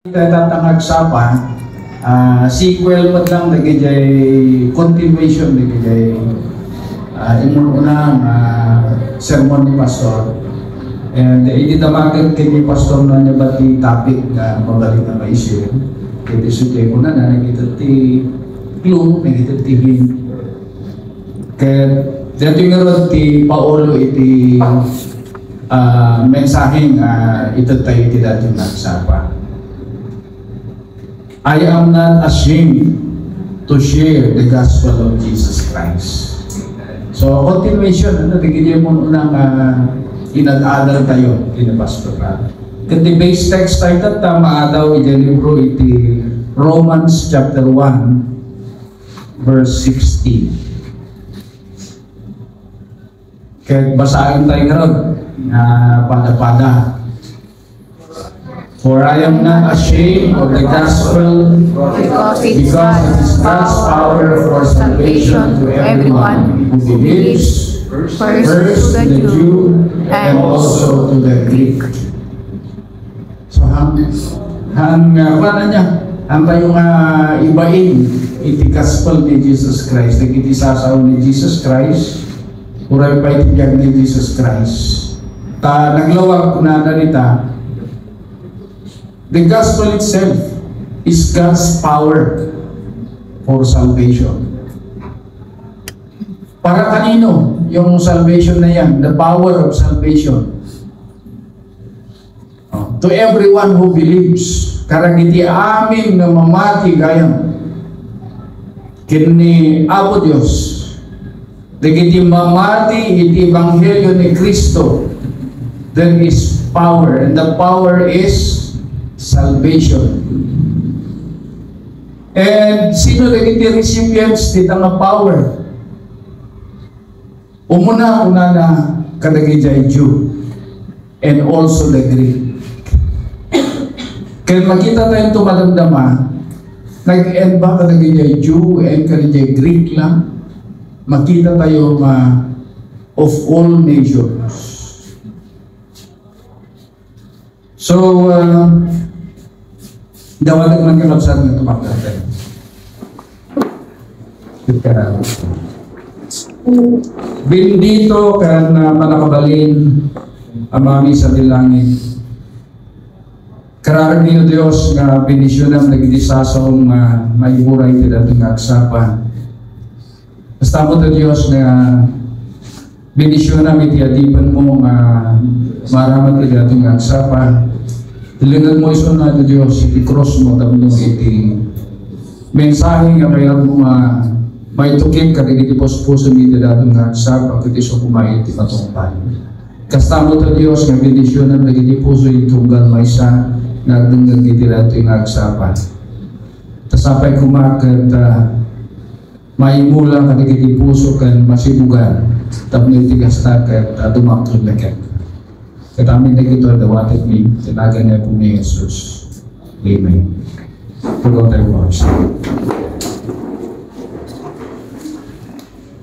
Tatangag sapan, sequel pa lang nagigay continuation nagigay imong unang sermon ni Pastor. And ididamagan kay ni Pastor na niya ba ti topic na mabalik na maisip. Kaya suke ko na nakita ti clue, nakita ti hint. Kaya dito nga ti Paolo iti mensaheng ito tayo ti dating nagsapa. I am not ashamed to share the gospel of Jesus Christ. So, continuation, tigilin mo unang inag-adal tayo, inapastoral. Kasi base text tayo maadaw i-libro iti Romans chapter 1, verse 16. Kaya basahin tayo ngayon, pada-pada. For I am not ashamed of the gospel because it is God's power for salvation to everyone who believes, first to the Jew and also to the Greek. So, paano niya? Ang tayong ibain iti gospel ni Jesus Christ. Nagiti sasaw ni Jesus Christ, uray pa itibiyag ni Jesus Christ. Naglawag ko na nalita, the gospel itself is God's power for salvation. Para kanino yung salvation na yan? The power of salvation. To everyone who believes. Karang iti amin na mamati gayam. Kini Apo Diyos. Iti mamati iti Ebanghelyo ni Kristo. There is power. And the power is salvation. And sino naging recipients dito ng power? Una na kadagijay Jew and also the Greek. Kaya makita tayong tumadamdama, nag-end ba kadagijay Jew and kadagijay Greek lang? Makita tayo of all nations. So, dawalag man kalabsan ng tumaklatay. Bendito kan panakabalin amami sa dilangit. Kararag niyo Diyos nga benisyonan nagdisasong maiburay ti dating agsapan. Basta mo to Diyos nga benisyonan iti adipan mo maramat ti dating agsapan. Tilingad mo iso na ito Diyos, iti cross mo, tapos iti mensahe nga kaya mo maitukip ka iti pospuso mo iti datong nagsap, ang iti so kumain iti matungpan. Kasta mo ito Diyos, nga bendisyonan na iti puso iti tunggal maysa, nagdunggan iti datong nagsapan. Tasapay kumakat, maimula ka iti puso kan masibugan, tapos iti kasta kat dumaktod na kat. Katamin na ito dawatit ni tinaga niya po ni Jesus. Amen. Tugaw tayo po.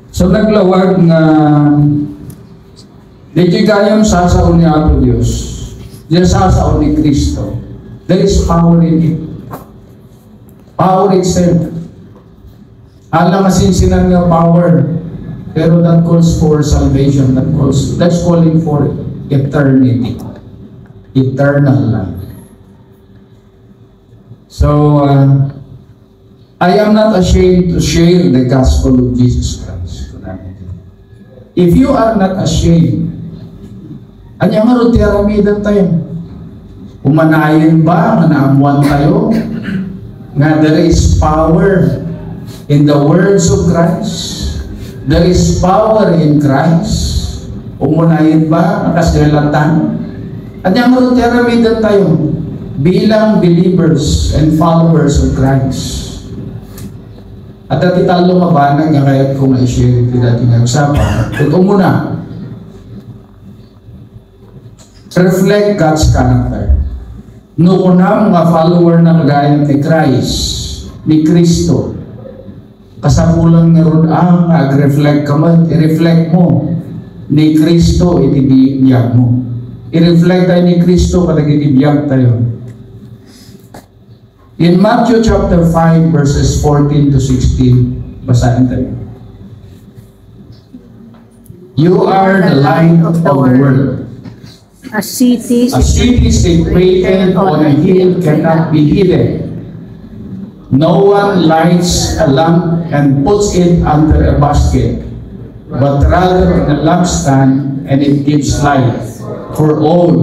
So naglawag na di gayam sasaon ni Apo Diyos. Di sasaon ni Kristo. There is power in it. Power itself. Alam masinsinan nga power. Pero that calls for salvation. That's calling for eternity. Eternal life. So, I am not ashamed to share the gospel of Jesus Christ. If you are not ashamed, anya nga rin tiaramidan tayo. Umanayan ba na naamuan tayo nga there is power in the words of Christ? There is power in Christ. Umunayin ba ang kasilatan? At yung maruntiramidan tayo bilang believers and followers of Christ. At atital lumabanag nga kaya't kung na-share ito dating nagsapan. Kung umuna, reflect God's character. Noon na mga follower ng gaya ni Christ, ni Kristo, kasapulang nga ron ang reflect ka man, i-reflect mo ni Kristo itibiyag mo. I-reflect tayo ni Kristo kapag itibiyag tayo. In Matthew chapter 5 verses 14 to 16, basahin tayo. You are the light of the world. A city situated on a hill cannot be hidden. No one lights a lamp and puts it under a basket, but rather on a lampstand, and it gives light for all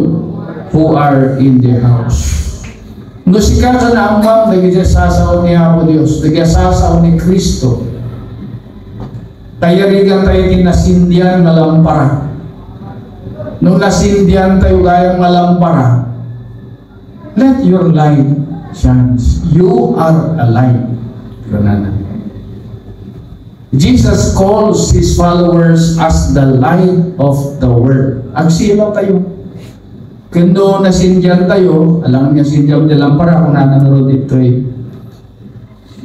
who are in the house. No sikat na amang nagsasaw ni Apo Dios, nagsasaw ni Kristo. Tayo rigan tayo kinasindihan na lampara. Nung nasindihan tayo gayang malampara, let your light shine. You are a light. Jesus calls His followers as the light of the world. Agsilaw tayo. Kendo nasindihan tayo, alam niya sindihan de lampara kung nananod dito eh.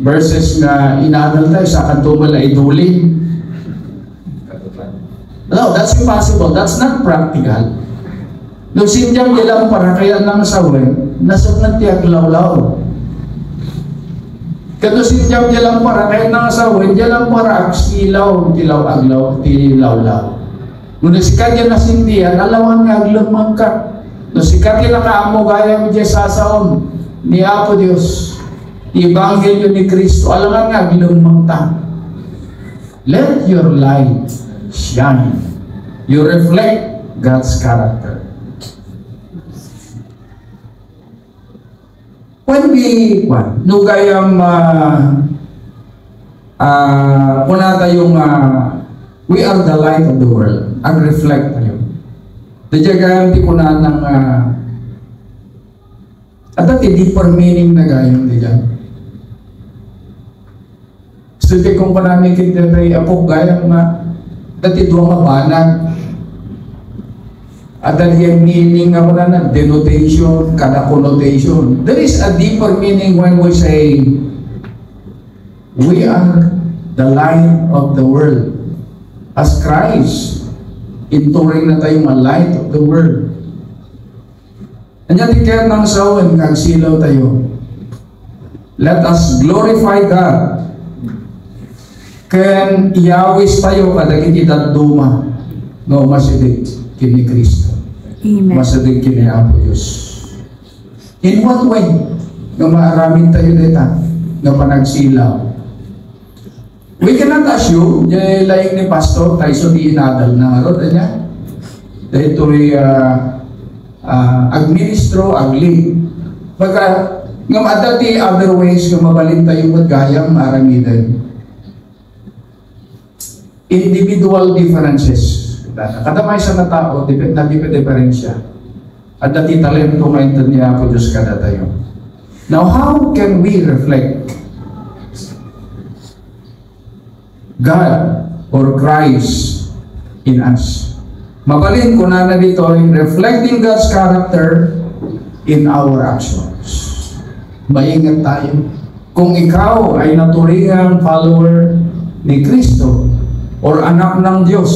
Verses na inaanal tayo sa kantumal na iduling. No, that's impossible. That's not practical. Nung sindihan de lampara kaya nang sawen, nasok na tiyag lawlaw. Kendo sindihan de lampara kaya nang sawen, de lampara agsilaw, tilaw aglaw, tilawlaw. Nung nasikat niya nasindihan, alawan nga aglamang ka. No sikat nila kaamo gaya mo sasaon ni Apo Dios, Ebanghelyo ni Kristo, alangan nga gilumang ta. Let your light shine. You reflect God's character. When we, no gayang punata yung we are the light of the world. Ang reflect tayo. Dadya di ko na ng at dati deeper meaning na gayong dadya. So di kong panaming kita tayo apok gayang dati doon mabanag. At dati yung meaning ako na denotation, kada connotation. There is a deeper meaning when we say we are the light of the world. As Christ, inturing na tayong a light of the world. Anyan kaya nang sawan, kagsilaw tayo. Let us glorify God. Kaya iyawis tayo kadagit itaduma. No, masidig kini Kristo. Amen. Masidig kini Apo Diyos. In what way? Nga maaramin tayo dito nga panagsilaw. We cannot assume, laing ni Pastor, tayo so di inadal na nga ron, niya. Dahil ito'y administro, agli. Baga, nga maadati other ways nga mabalin tayo magayang maramidan. Individual differences. Kada may isa na tao, diferensya. At dati talento ngayon niya po Diyos kada tayo. Now, how can we reflect God or Christ in us? Mabalin ko na dito in reflecting God's character in our actions. Maingat tayo. Kung ikaw ay naturingang follower ni Kristo or anak ng Diyos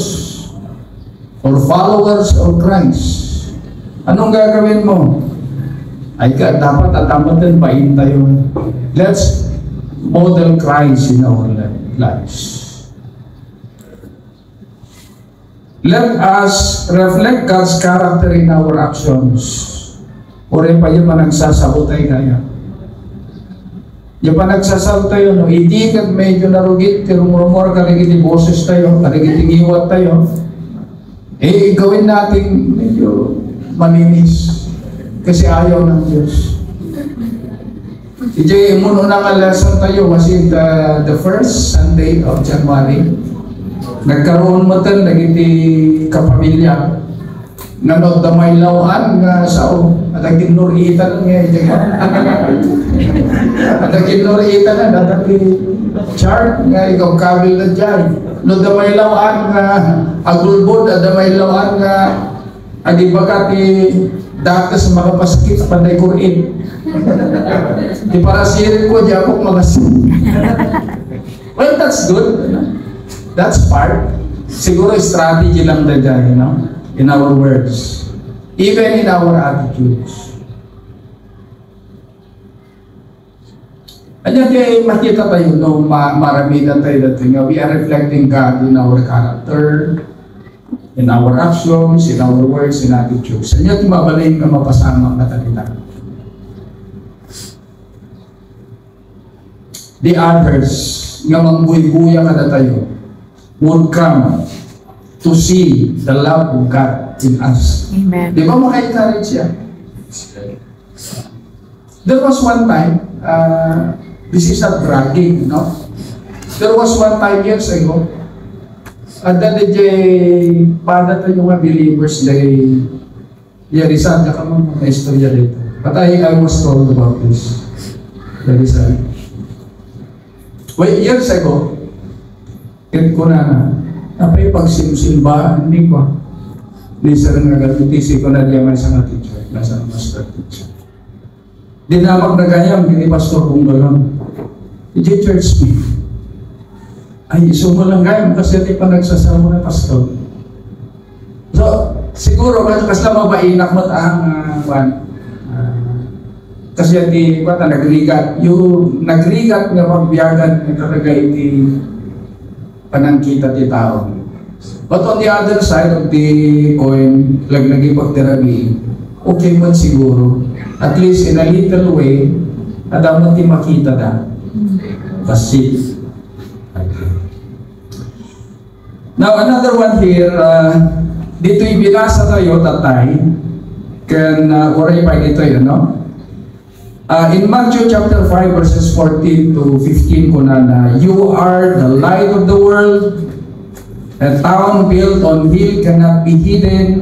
or followers of Christ, anong gagawin mo? Ay dapat atamatin pain tayo. Let's model Christ in our lives. Let us reflect God's character in our actions. O rin pa yung panagsasagot tayo kaya. Yung panagsasagot tayo, no, hindi ka medyo narugit, rumor karigiti boses tayo, karigiti iwat tayo. Gawin natin medyo malinis. Kasi ayaw ng Diyos. Ije, muna nga lesson tayo kasi the first Sunday of January. Nagkaroon mo tan nagiti kapamilya nanod da may lawan nga sao at ginuritan nga at ginuritan na dati chart nga ikaw kabil na dyan no da may lawan nga agulbod da may lawan nga adi bakati datas makapasakit panday kurin di para sirin ko di ako magasin. Well, that's good. That's part. Siguro strategy lang talaga, you know, in our words, even in our attitudes. Anya di makita tayo no maramidan tayo dito nga we are reflecting God in our character, in our actions, in our words, in attitudes. Anya di mabalay nga mapasama katalita. The others nga mangbuy-buya kada tayo would come to see the love of God in us. Amen. Di ba maka-encourage siya? There was one time, this is not bragging, no? There was one time years ago, that DJ pada tayo mga believers, they Yarisan, ka mga istorya dito. But I was told about this. Yarisan. Well, years ago, kaya ko na napay pagsimsilbaan, hindi ko. Hindi sa rin nagatutisi ko na diyaman sa nga teacher, nasa master teacher. Dinamag na ganyang, hindi pastor kong galang. Hindi church me. Ay, isumo lang gayam kasi di pa nagsasama na pastor. So, siguro, kasi lang mabainak mo kasi di ba nagrigat. Yung nagrigat nga pagbiyagan nga talaga iti panangkita ti tao. But on the other side of the coin, lagnagi pagtirabi, okay man siguro. At least in a little way, adaman ti makita da. Kasi. Now another one here, dito ibinasa tayo tatay, kan oray pa dito yun, no? In Matthew chapter 5 verses 14 to 15 ko na you are the light of the world. A town built on hill cannot be hidden.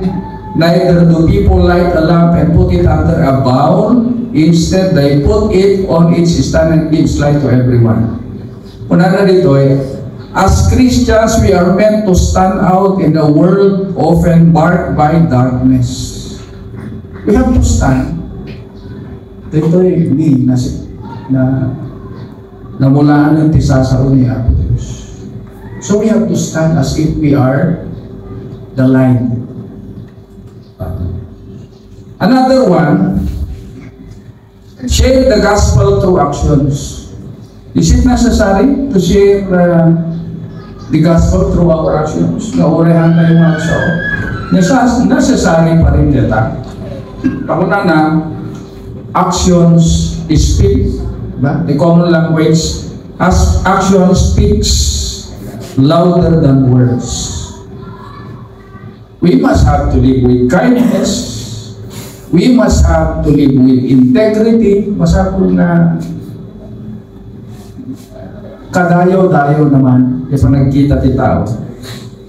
Neither do people light a lamp and put it under a bowl. Instead, they put it on its stand and gives light to everyone. Kuna na dito as Christians, we are meant to stand out in a world often marked by darkness. We have to stand. Ito hindi na namulaan ng tisasaro ni Apo Diyos. So we have to stand as if we are the light. Another one, share the gospel through actions. Is it necessary to share the gospel through our actions? Naurehan tayo mga sao. Necessary pa rin dito. Pakuna na, actions speak, ba? The common language, as action speaks louder than words. We must have to live with kindness. We must have to live with integrity. Masapon na kadayo-dayo naman yung nagkita ti tao.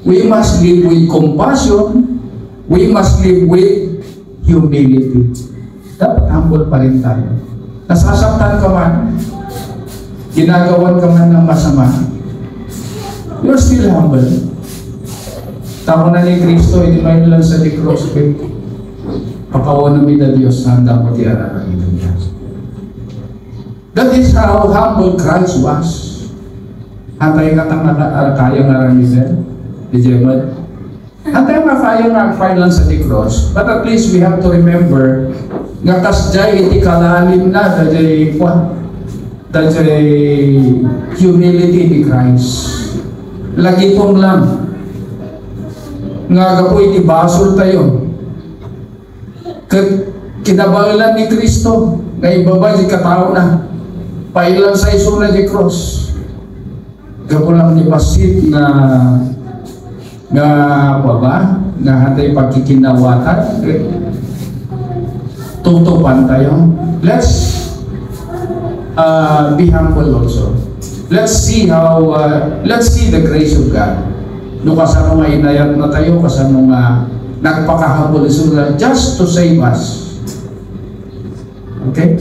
We must live with compassion. We must live with humility. Dapat humble pa rin tayo. Nasasaktan ka man, ginagawan ka man ng masama, you're still humble. Tako na ni Kristo, hindi man lang sa di cross, pakawanan mi na Diyos na dapat i-araran niya. That is how humble Christ was. Antay katang kaya nga rin niya, di Jemad. Antay makaya nga file lang sa di cross, but at least we have to remember nga kasjay iti kalalim na dajay humility ni Christ. Lagi pong lang nga gapo iti basol tayo kinabailan ni Kristo nga ibaba di katao na pailan sa iso na di cross gapo lang ni pasit nga baba nga hatay pagkikinawatan tutupan tayo. Let's be humble also. Let's see the grace of God. No kasano nga inayat na tayo, kasano nga nagpakahambol sila just to save us. Okay?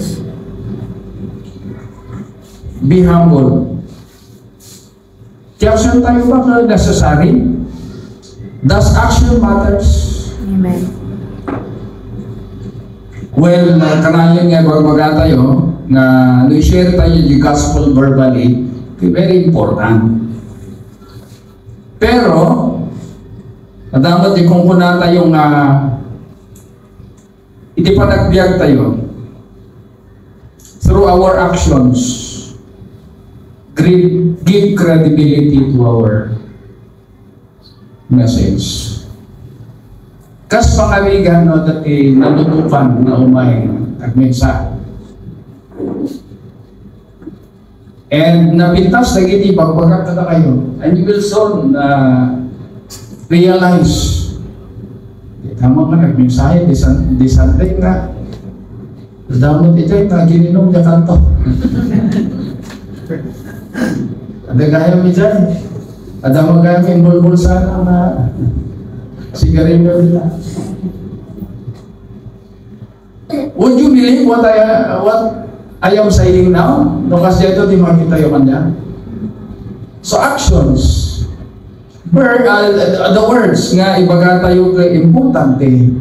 Be humble. Action tayo ba necessary? Does action matters? Amen. Well, kanayon nga baga tayo na i-share tayo yung gospel verbally, very important. Pero, dapat kung kuna tayo nga iti panagbiag tayo through our actions, give credibility to our message. Kas pangaligan no dati nanutupan na umay agmensa. And napintas na giti pagbagat na kayo. And you will soon realize tama nga nagmensahe di Sunday nga damot ito yung gininom niya kanto. Ada gaya mi dyan. Ada mga may bulbulsa na sigarilyo nila. Would you believe what I am saying now? No kasi ito di makita yung kanya. So actions. The words nga ibaga tayo kay importante.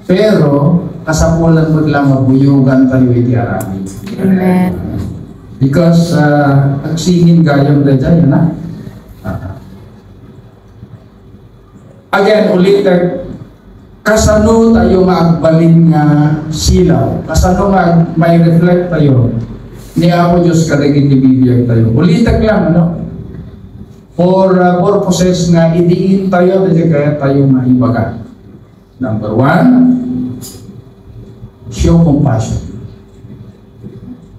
Pero kasapulan mo lang mabuyugan tayo iti arami. Amen. Because agsingin gayong na dyan, na? Again, ulit, kasano tayo maagbalin nga silaw? Kasano may reflect tayo? Ni Apo Diyos kadagin ibibiyag tayo. Ulitak lang, no? For purposes nga idiin tayo, dahil kaya tayo maibaga. Number 1, show compassion.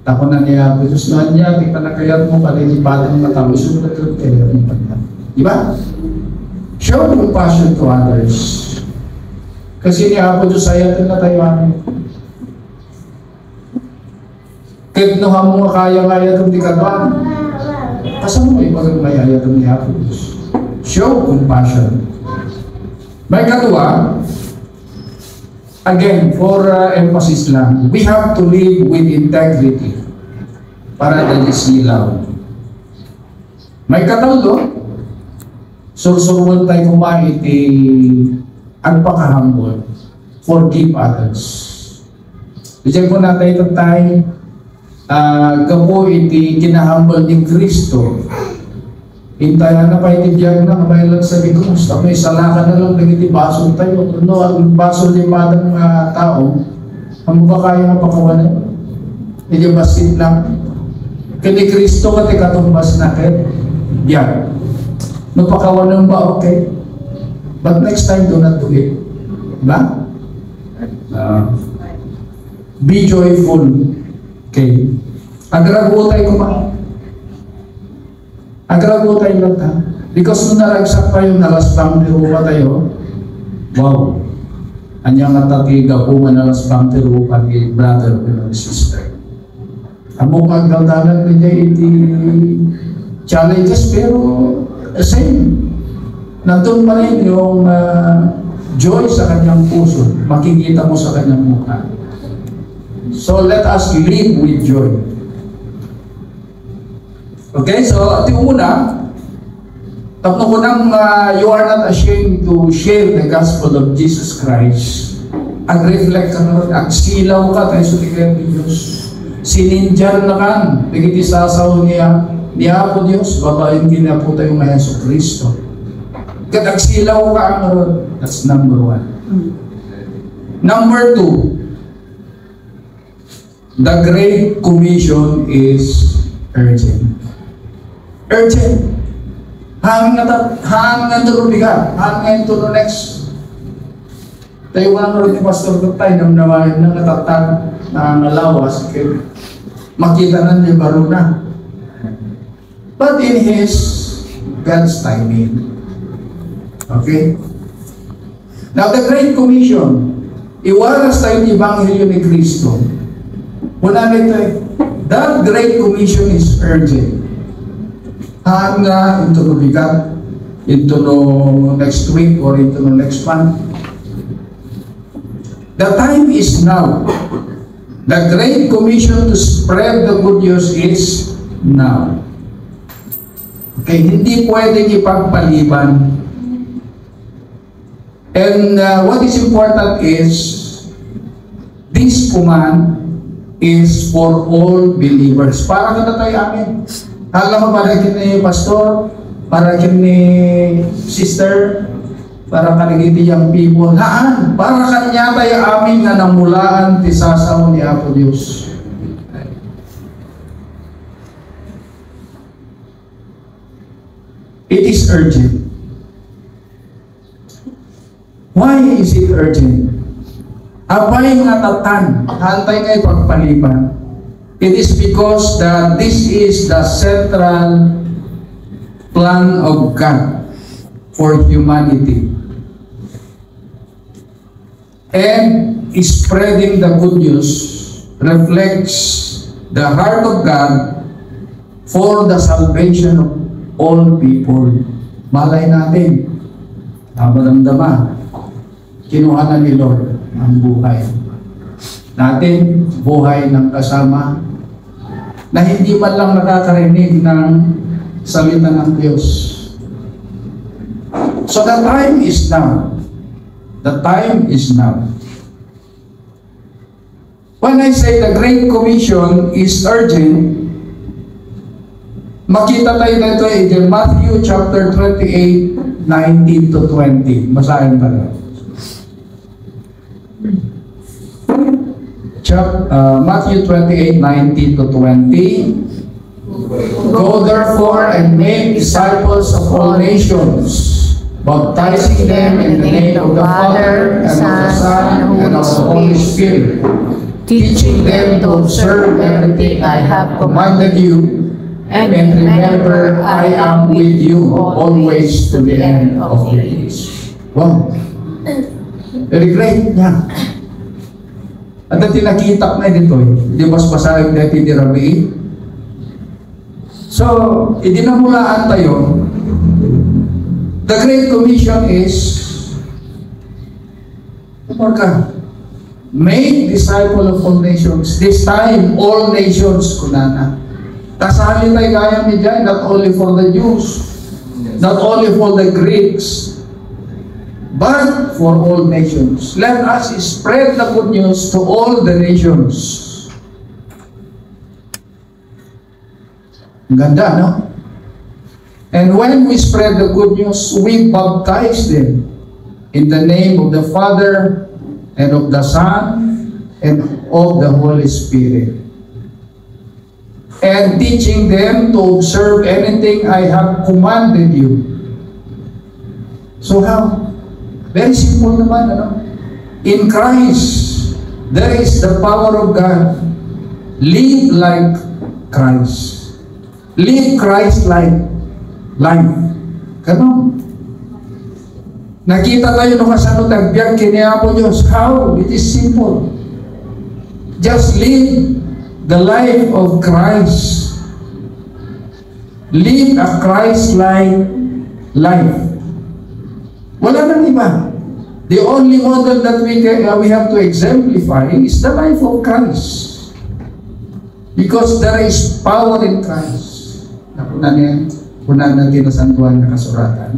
Tako na niya, Diyos na niya, kita na kaya mo kalilipadan ng matao, isunod kayo ng pagkat. Diba? Show compassion to others. Kasi niya po Diyos ayaw na tayo amin. Kahit nuha mo kaya-kaya itong di kaban, kasama mo ibagang may ayaw itong niya po Diyos. Show compassion. May katuwa, again, for emphasis lang, we have to live with integrity para dali silaw. May katawdo, sursurwan tayo kumain ang pakahambol, forgive others. Diyan ko natin ito tayo, kapo iti kinahambol ni Kristo. Hintayan na pa itibiyag na, kamay lang sa bigos. Tapos salakan na lang, nagiti baso tayo. No, ang baso limadang tao, ang mukha kaya nga pakawalan. Hindi basit lang. Kini Kristo ka tikatumbas na kayo. Yan. Napakawalan ba? Okay. But next time, do not do it. Diba? Be joyful. Okay. Agrago tayo kumain. Agrago tayo lang ta. Because nung naragsak tayo, nalaspang tirupa tayo, wow. Anyang natatiga po nga nalaspang tirupa ni brother o sister. Among agdaldalan niya iti challenges, pero same. Nandun pa rin yung joy sa kanyang puso. Makikita mo sa kanyang mukha. So let us live with joy. Okay, so ati una, tapno ko nang you are not ashamed to share the gospel of Jesus Christ. Ag-reflect ka na rin, agsilaw ka tayo sa tigayang ni Diyos. Sininjan na kan, nagiti sasaw niya po Diyos, babayin kina po tayo ng Yesu Kristo. Agsilaw ka ang ron. That's number 1. Number 2, the Great Commission is urgent. Urgent. Hanggang turubigan. Hanggang to the next. Tayo nga rin ni Pastor Gutay nang nawahin ng natatag na nalawas. Makita na niya baro na. But in His God's timing. Okay? Now, the Great Commission, iwaras tayo ng Ebanghelyo ni Kristo. Una nito that Great Commission is urgent. Hanga into no bigat, into no next week or into no next month. The time is now. The Great Commission to spread the good news is now. Okay, hindi pwedeng ipagpaliban. And what is important is, this command is for all believers. Para ka na tayo amin. Hala ko para kini pastor, para kini sister, para kanigiti yung people. Haan, para kanya tayo amin na namulaan tisasaw ni Apo Diyos. is urgent. Why is it urgent? Abay nga tatan, hantay nga ipagpaliban. It is because that this is the central plan of God for humanity. And spreading the good news reflects the heart of God for the salvation of all people. Malay natin, maramdaman, kinuha na ni Lord ang buhay natin, buhay ng kasama na hindi man lang nakakarinig ng salita ng Diyos. So the time is now. The time is now. When I say the Great Commission is urgent, makita tayo dito in Matthew chapter 28, 19 to 20. Basahin tayo. Matthew 28, 19 to 20. Go therefore and make disciples of all nations, baptizing them in the name of the Father, and of the Son, and of the Holy Spirit, teaching them to observe everything I have commanded you, and remember, I am with you always to the end of the age. Wow! Very great niya. At ang tinakita na dito, di mas basahin natin ni Rabi. So, idinamulaan tayo. The Great Commission is make disciple of all nations. This time, all nations kunana. Kasali tayo gaya ni Jai, not only for the Jews, not only for the Greeks, but for all nations. Let us spread the good news to all the nations. Ganda, no? And when we spread the good news, we baptize them in the name of the Father, and of the Son, and of the Holy Spirit, and teaching them to observe anything I have commanded you. So how? Very simple naman, ano? In Christ, there is the power of God. Live like Christ. Live Christ-like life. Ganon. Nakita tayo nung kasano tagbiag kiniya po Diyos. How? It is simple. Just live the life of Christ. Live a Christ-like life. Wala nang iba. The only model that we have to exemplify is the life of Christ. Because there is power in Christ. Punan na kinasantuan na kasuratan.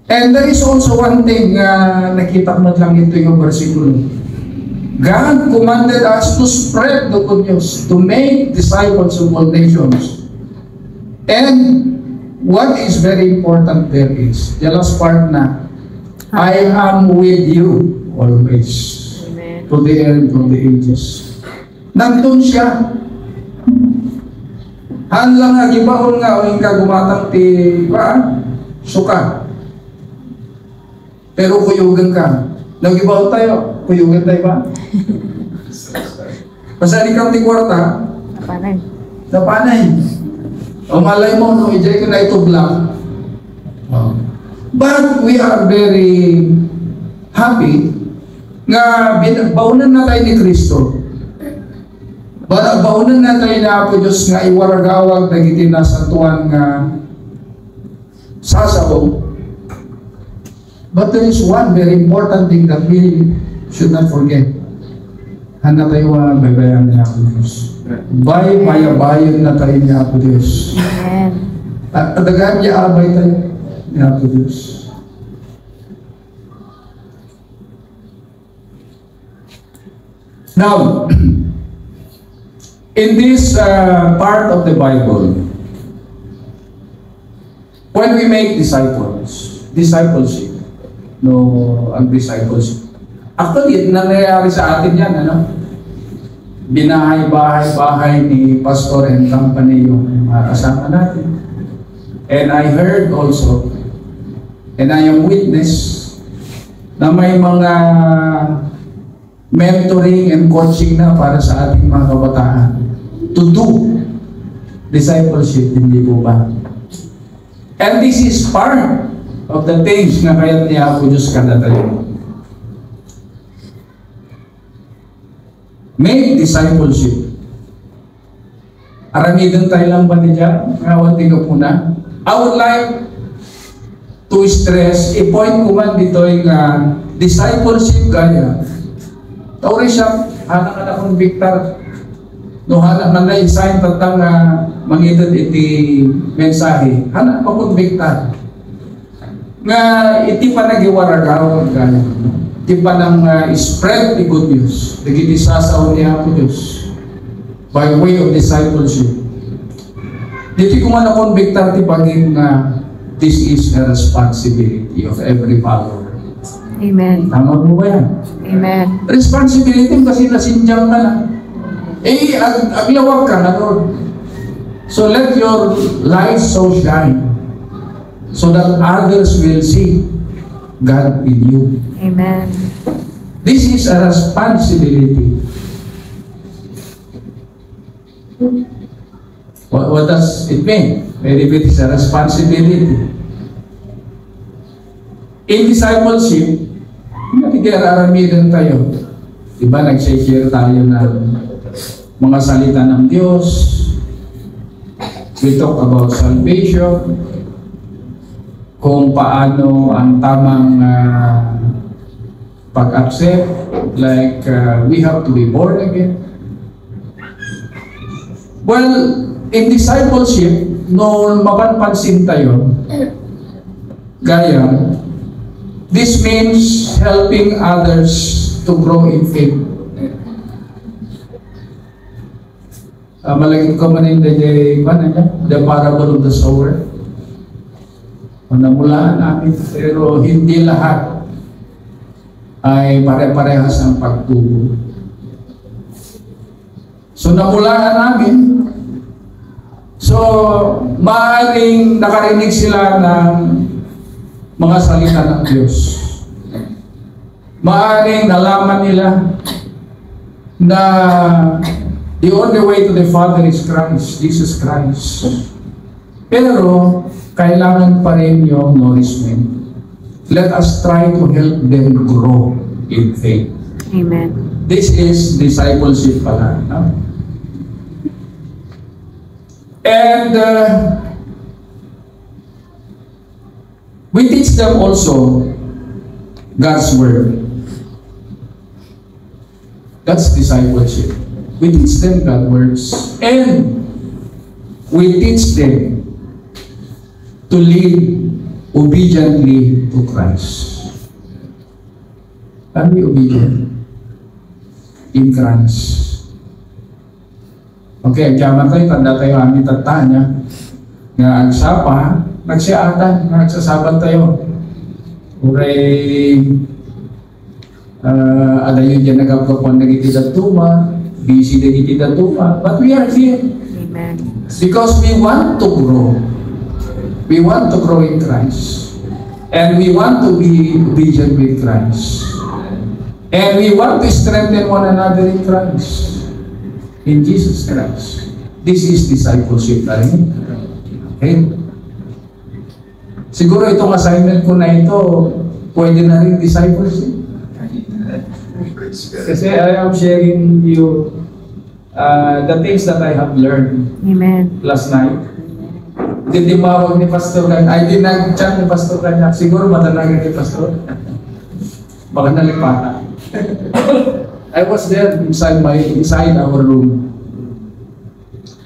And there is also one thing nakita mo lang ito yung versikulo. God commanded us to spread the good news, to make disciples of all nations. And what is very important there is, the last part na, I am with you always. Amen. To the end of the ages. Nandun siya. Hanlang nga, gibahon nga, o yung kagumatang ti, ba? Suka. Pero kuyugan ka. Nagibahon tayo, kuyugan tayo ba? Pasali kang ti kwarta, Napanay. napanay. O malay mo, no, ijay ko na ito black. But we are very happy nga baunan na tayo ni Kristo. Baunan na tayo na ako Diyos nga iwaragawag na giti na sa tuwan nga sasabaw. But there is one very important thing that we should not forget. Handa tayo baybayan niya ako Diyos. Bayabayan na tayo niya ako Diyos. Amen. At adagan niya abay tayo niya ako Diyos. Now, in this part of the Bible, when we make discipleship, ang discipleship, actually, nangyayari sa atin yan, ano? Binahay, bahay ni Pastor and Company yung mga kasama natin. And I heard also, and I am witness, na may mga mentoring and coaching na para sa ating mga kabataan to do discipleship, hindi po ba? And this is part of the things na kaya niya ako Diyos kada tayo. Make discipleship. Aramidan tayo lang ba niya? Ngawan din ko na. I would like to stress, i-point ko man dito yung discipleship kaya. Tauri siya, anak ka na kong Victor. No, anak na na-sign tatang mangidad iti mensahe. Anak pa kong Victor. Nga iti pa nagiwaragaw kaya. Iti pa nang spread the good news. Nagiti sasaw niya po Diyos. By way of discipleship. Dito ko man akong Victor ti paging this is a responsibility of every follower. Amen. Tama mo ba yan? Amen. Responsibility kasi nasindyang ka na. Aglawag ka na Lord. So let your light so shine so that others will see God in you. Amen. This is a responsibility. What does it mean? If it is a responsibility. In discipleship, nagkikiraramidan tayo. Diba, nag-share tayo ng mga salita ng Diyos. We talk about salvation, kung paano ang tamang pag-accept, like we have to be born again. Well, in discipleship, no mapanpansin tayo, gaya, this means helping others to grow in faith. Malagit ko man yung the parable of the sower. Namulaan namin, pero hindi lahat ay pare-parehas ang pagtubo. So namulaan namin, so maaaring nakarinig sila ng mga salita ng Diyos. Maaaring nalaman nila na the only way to the Father is Christ, Jesus Christ. Pero kailangan pa rin yung nourishment. Let us try to help them grow in faith. Amen. This is discipleship pala. No? And we teach them also God's Word. That's discipleship. We teach them God's words. And we teach them to live obediently to Christ. Are we obedient in Christ? Okay, kaya tayo, tanda tayo amin tatanya nga agsapa, nagsiatan, nagsasabat tayo. Uray, adayon dyan nagapapon nagitidatuma, busy nagitidatuma, but we are here. Amen. Because we want to grow. We want to grow in Christ. And we want to be obedient with Christ. And we want to strengthen one another in Christ. In Jesus Christ. This is discipleship na rin. Okay? Siguro itong assignment ko na ito, pwede na rin discipleship. Kasi I am sharing you the things that I have learned. Amen. Last night. Dinimawag ni Pastor Kanya. Ay, dinag-chat ni Pastor Kanya. Siguro matalaga ni Pastor. Baka nalipata. I was there inside our room.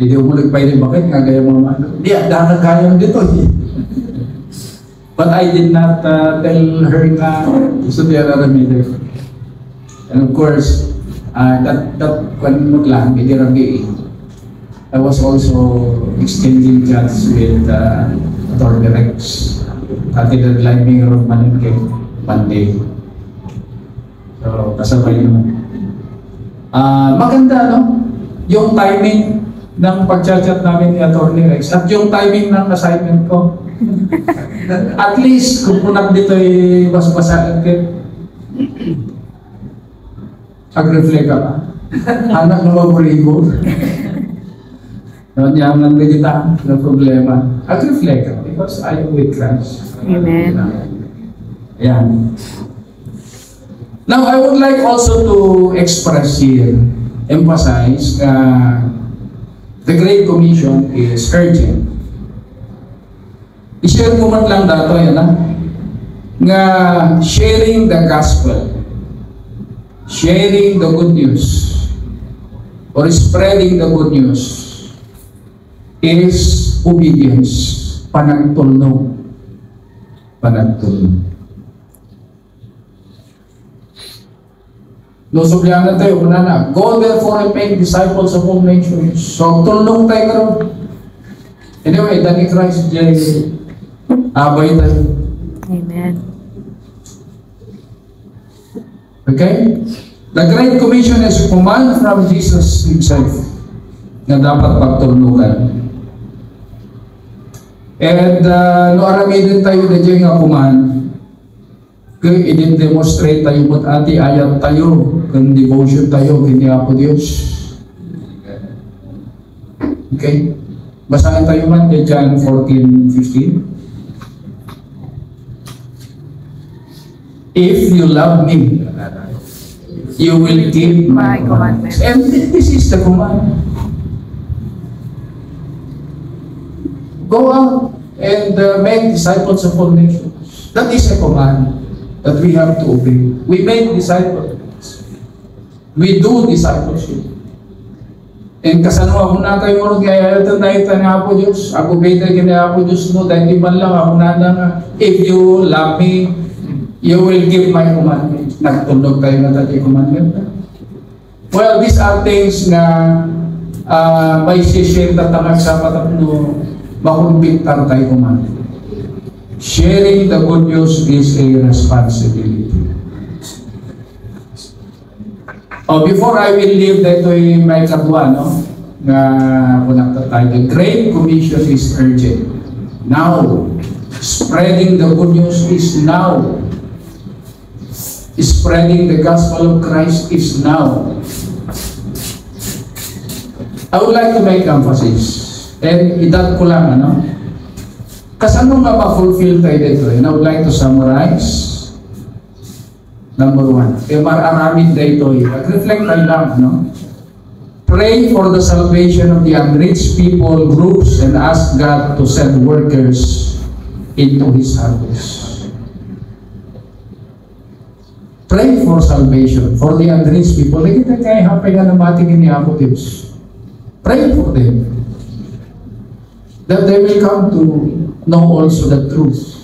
Hindi ko mulig pa yun. Bakit nga gaya mga ano? Hindi, dahil kaya dito. But I did not tell her na gusto niya raramitin. And of course, that when lang, hindi rami. I was also exchanging chats with Atty. Rex, Cathedral Climbing Road Maningke, Monday. So, kasabay naman. Maganda, no? Yung timing, ng pag-chat namin ni Atty. Rex at yung timing ng assignment ko. At least, kung punag dito ay basbasahan ka. Ag-reflect ka pa. Anak na maburigo. Nandiyaman na kita na problema. Ag-reflect ka because I am with Christ. Amen. Ayan. Now, I would like also to express here, emphasize the Great Commission is urgent. I-share ko man lang dato yan nga sharing the gospel, sharing the good news, or spreading the good news is obedience, panagtulnog. Panagtulnog. No, sublihan tayo, una na. Go therefore and make disciples of all nations. So, tulong tayo karon. Anyway, dani Christ, abay tayo. Amen. Okay? The Great Commission is a command from Jesus Himself na dapat pagtulungan. And no arami din tayo na dyan nga command. Kaya i-demonstrate tayo mo't ati ayat tayo, kung devotion tayo, kini Apo Diyos. Okay? Basahin tayo man kay John 14:15. If you love me, you will keep my commandments. And this is the command. Go out and make disciples of all nations. That is a command that we have to obey. We make disciples. We do discipleship. And kasanwa ako na tayo mo kaya ito na ito na Apo Diyos. Ako beta kina Apo Diyos mo dahil iban lang ako na if you love me, you will give my commandment. Nagtulog tayo na tayo commandment. Well, these are things na may share tatangag sa patapno makumbintar tayo commandment. Sharing the good news is a responsibility. Before I will leave that to my kadwa, no? The Great Commission is urgent. Now, spreading the good news is now. Spreading the gospel of Christ is now. I would like to make emphasis. And idat ko lang, ano? Kasano nga ma-fulfill tayo dito? And I would like to summarize. Number one. Kaya marami dito. Reflect tayo lang, no? Pray for the salvation of the unreached people groups and ask God to send workers into His harvest. Pray for salvation for the unreached people. Kita kaya hapay nga namatingin ni Apo Diyos. Pray for them. That they will come to know also the truth.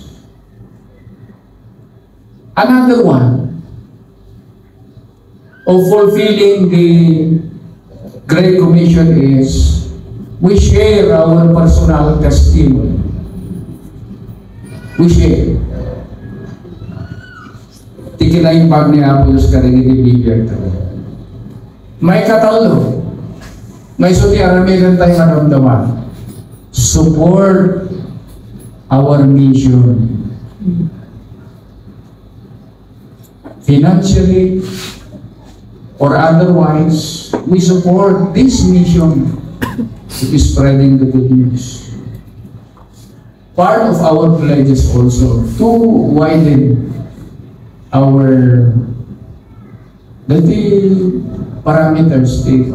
Another one of fulfilling the Great Commission is we share our personal testimony. We share. Tikinaimbag ni Apo Diyos karigi ni Biblia. May katalo. May suti aramigan tayo maramdaman. Support our mission. Financially or otherwise, we support this mission to be spreading the good news. Part of our pledge is also to widen our parameters di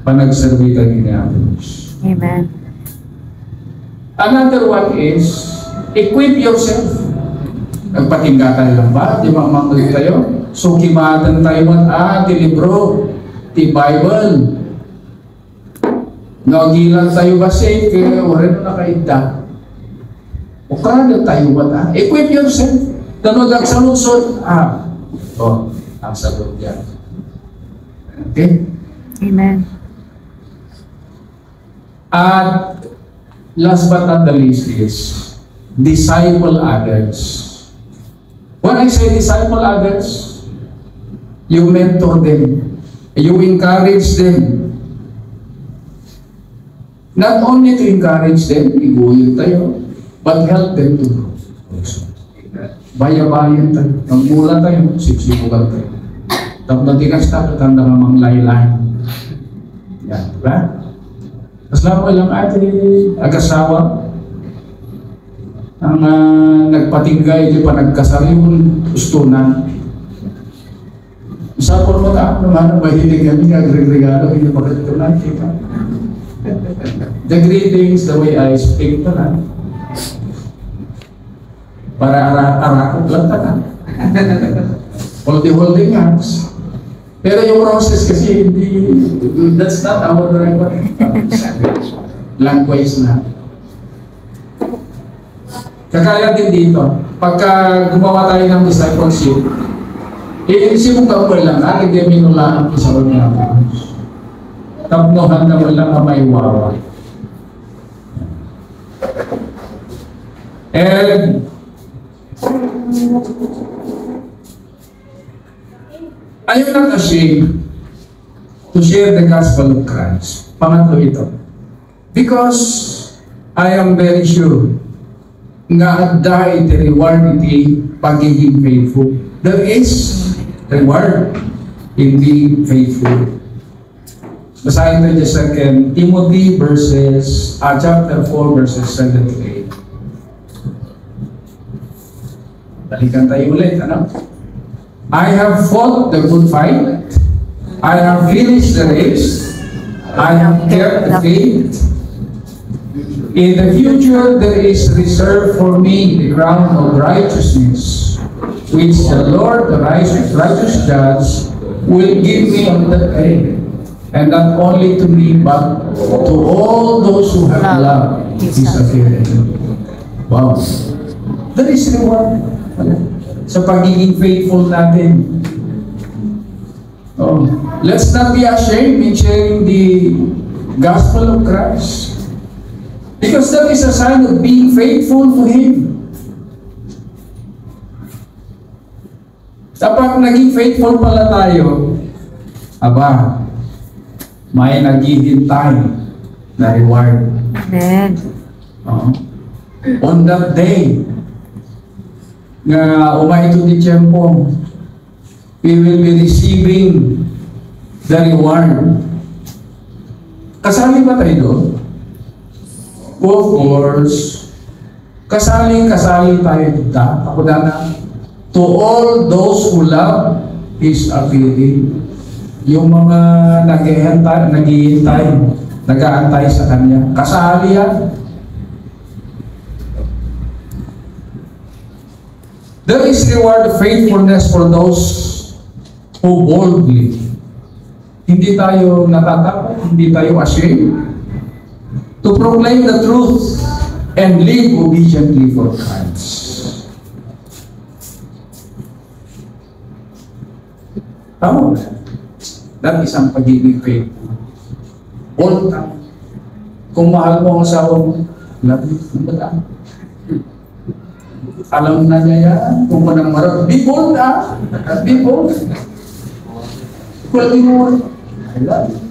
panagserbi tayo ni Apo Diyos. Amen. Another one is equip yourself. Nagpatingatan lang ba? Di mamanggoy tayo? So kimatan tayo ti libro, ti Bible. Nagilan tayo ba safe? Kaya wala na kaida. O kada tayo ba? Equip yourself. Tanong sa lusod. Ang sagot yan. Okay? Amen. At last but not the least is disciple others. When I say disciple others, you mentor them, you encourage them, Not only to encourage them, iguyin tayo, but help them to grow also. Bayabayan tayo. Magmula tayo, sipsipugan tayo. Tapos natigas tayo, tanda nga mga laylay. Yan, diba? Kasama lang ate, agasawa, ang nagpatinggay, di pa nagkasariwan, ustunan. Isa po mga naman, mahilig kami, nagregregalo, hindi makatunan, diba? The greetings, the way I speak to na. Para arakot lang tanan. Holding hands. Pero yung process kasi hindi, that's not our language na. Kakaya din dito, pagka gumawa tayo ng discipleship, iisip mo ka lang, hindi minulaan ko sa ulang tapnohan na walang may wawa. And I am not ashamed to share the gospel of Christ. Pangatlo ito. Because I am very sure nga adda iti reward iti pagiging faithful. There is reward in being faithful. Basahin tayo sa 2 Timothy chapter 4 verses 7 to 8. Balikan tayo ulit, ano? I have fought the good fight. I have finished the race. I have kept the faith. In the future, there is reserved for me the crown of righteousness, which the Lord, the righteous judge, will give me on that day. And not only to me, but to all those who have loved His appearing. Wow. There is reward sa pagiging faithful natin. Oh, let's not be ashamed in sharing the gospel of Christ. Because that is a sign of being faithful to Him. Kapag naging faithful pala tayo, aba, may naghihintay na reward. Amen. On that day, nga umaito di tiyempo, we will be receiving the reward. Kasali ba tayo doon? Of course, kasali tayo dito. Ako na, to all those who love His appearing. Yung mga naghihintay, nag-aantay sa Kanya. Kasali yan. There is reward of faithfulness for those who boldly. Hindi tayo natatakot, hindi tayo ashamed to proclaim the truth and live obediently for Christ. Tama ba? That is ang pagiging faithful. All time. Kung mahal mo ang asawa mo, love you. Alam na niya yan. Kung manang marap, be bold ah. Be bold. Quality more. I love you.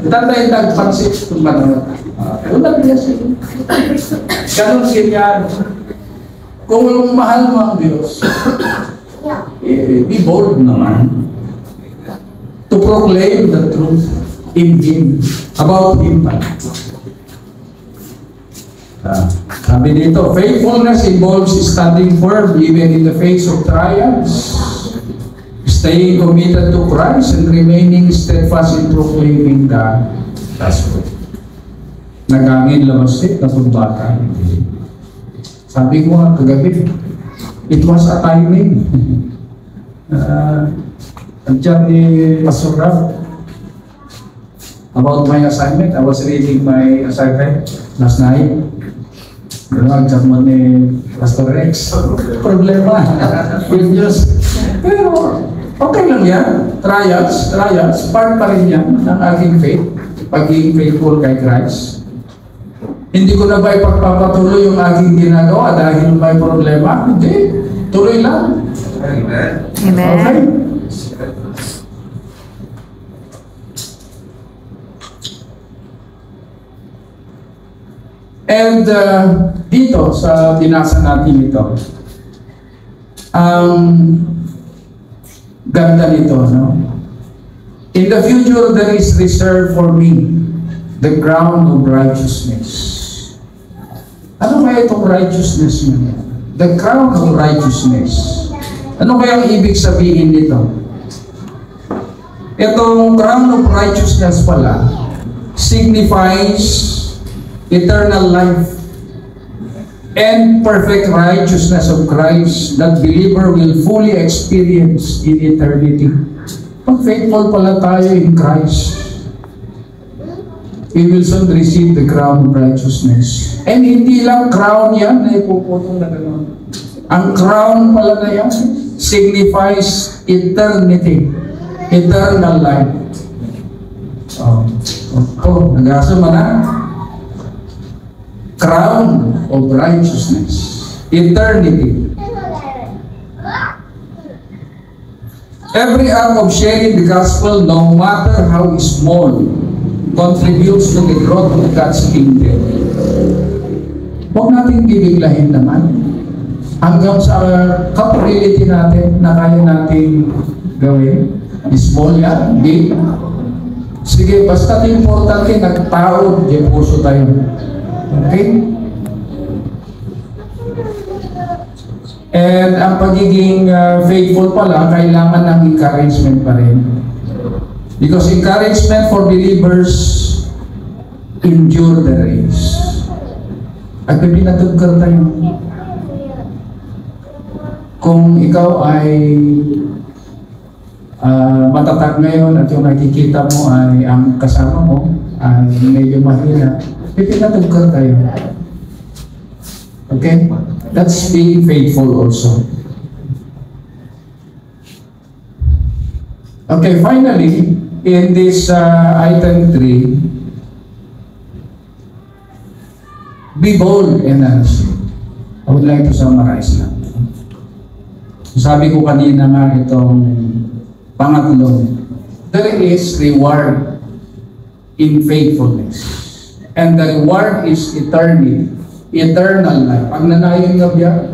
Tatay nagpansit kung manang wala niya siya. Ganon siya. Kung mahal mo ang Diyos, be bold naman. To proclaim the truth in Him, about Him. Sabi dito, faithfulness involves standing firm even in the face of trials, staying committed to Christ and remaining steadfast in proclaiming the gospel. Nagangin lamasik na pagbata. Sabi ko nga kagabi, it was a timing. Andiyan ni Pastor Rab about my assignment. I was reading my assignment last night. Andiyan mo ni Pastor Rex. Problema. With Diyos. Pero okay lang yan. Trials. Part pa rin yan ng aking faith. Pagiging faithful kay Christ. Hindi ko na ba ipagpapatuloy yung aking ginagawa dahil may problema? Hindi. Tuloy lang. Amen. Okay? And dito sa binasa natin ito, ganda nito, no? In the future, there is reserved for me the crown of righteousness. Ano kaya itong righteousness niya? The crown of righteousness. Ano kaya ang ibig sabihin nito? Itong crown of righteousness pala signifies eternal life and perfect righteousness of Christ that believer will fully experience in eternity. Pag faithful pala tayo in Christ, we will soon receive the crown of righteousness. And hindi lang crown yan na ipuputong na gano'n. Ang crown pala na yan signifies eternity, eternal life. Nag-asama na. Crown of righteousness, eternity. Every act of sharing the gospel, no matter how small, contributes to the growth of God's kingdom. Huwag natin bibiglahin naman hanggang sa capability natin na kaya natin gawin. Small yan, big. Sige, basta importante, nagtao, di puso tayo. Okay? And ang pagiging faithful pala, kailangan ng encouragement pa rin. Because encouragement for believers endure the race. At pinatugkar tayo. Kung ikaw ay matatag ngayon at yung nakikita mo ay ang kasama mo ay medyo mahina, pinatugkar tayo. Okay? That's being faithful also. Okay, finally, in this item 3, be bold and honest. I would like to summarize na. Sabi ko kanina nga itong pangatlo, there is reward in faithfulness. And the reward is eternal life. Pag nanayon nga biya,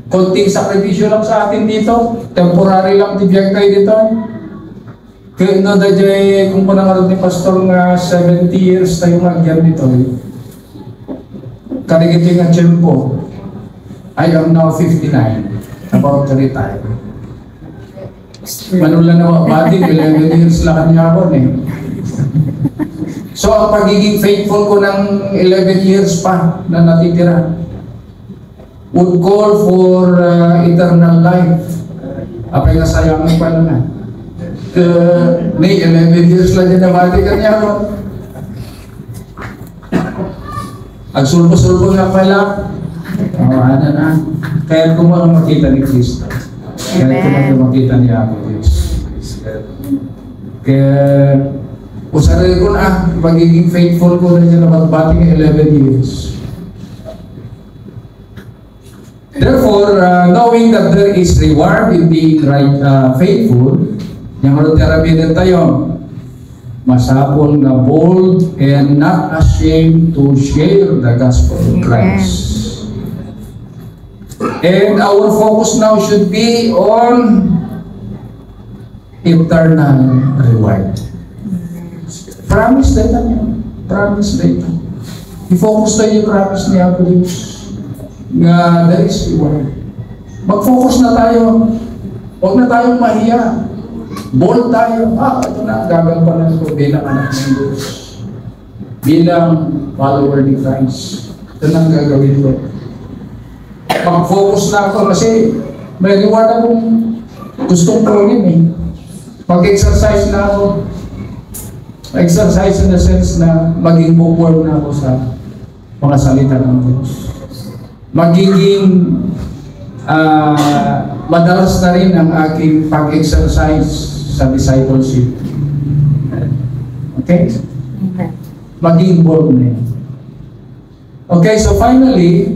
konting sakripisyo lang sa atin dito, temporary lang tibiyag tayo dito. Kaya no, dajay, kung panangarod ni Pastor nga 70 years tayo nagyan dito, karigit yung tiyempo, I am now 59, about to retire. Manula na wabati, 11 years lang niya ako eh. So, ang pagiging faithful ko ng 11 years pa na natitira would call for eternal life. Apay nga sayang pa na. May 11 years lang din nabati ka niya ako. Agsulpo-sulpo nga pala. Ano na. Kaya ko mo makita ni Kristo. Kaya ko makita ni Apo Diyos. Kaya usarili ko na, magiging faithful ko na dyan na magbating 11 years. Therefore, knowing that there is reward in being faithful, yung marutirabi din tayo, masapol na bold and not ashamed to share the gospel of Christ. And our focus now should be on eternal reward. Promise data niya. Promise data. I-focus tayo yung promise niya ako Diyos. Nga there is reward. Mag-focus na tayo. Huwag na tayong mahiya. Bold tayo. Ito na. Gagampanan ko bilang anak ng Diyos. Bilang follower ni Christ. Ito na ang gagawin ko. Mag-focus na ako kasi may reward akong gustong program eh. Mag-exercise na ako. Exercise in the sense na maging bukol na ako sa mga salita ng Diyos. Magiging madalas na rin ang aking pag-exercise sa discipleship. Okay? Maging bold na. Okay, so finally,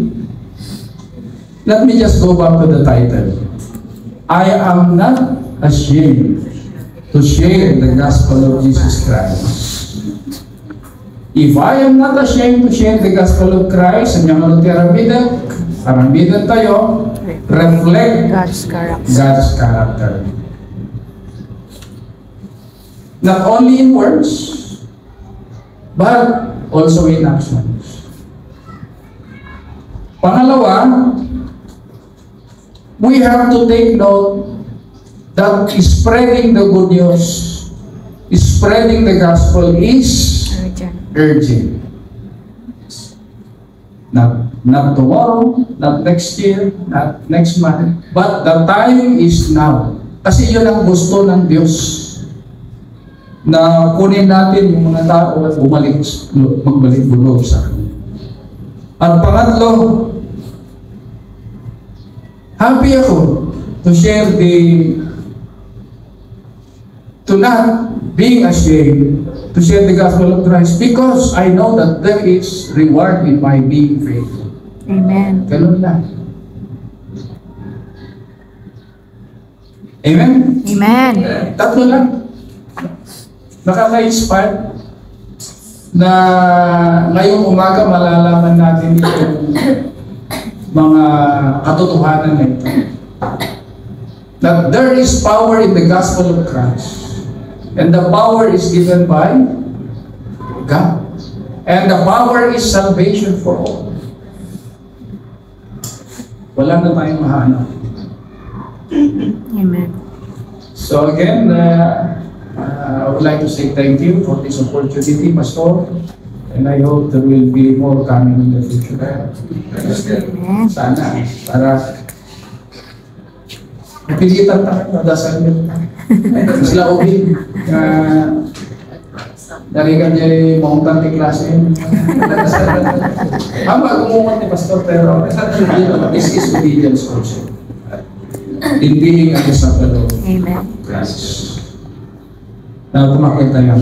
let me just go back to the title. I am not ashamed to share the gospel of Jesus Christ. If I am not ashamed to share the gospel of Christ, ang mga aramidan tayo, reflect God's character. God's character. Not only in words, but also in actions. Pangalawa, we have to take note that spreading the good news, spreading the gospel is urgent. Not tomorrow, not next year, not next month, but the time is now. Kasi yun ang gusto ng Diyos, na kunin natin yung mga tao at magbalik bulog sa Kanya. At pangatlo, happy ako to share to not being ashamed to share the gospel of Christ because I know that there is reward in my being faithful. Amen. Ganun lang. Amen? Amen. Tatlo lang. Nakaka-inspire na ngayong umaga malalaman natin yung mga katotohanan na ito. That there is power in the gospel of Christ. And the power is given by God. And the power is salvation for all. Wala na tayong mahanap. Amen. So again, I would like to say thank you for this opportunity, Pastor. And I hope there will be more coming in the future. Amen. Sana, para pilitan tayo, dasal nyo. Sila ubi, dari kan jadi mountain di klase. Hamba umumat ni Pastor, pero this is obedience also. In being a disciple of Amen. Christ. Now, tumakit tayo.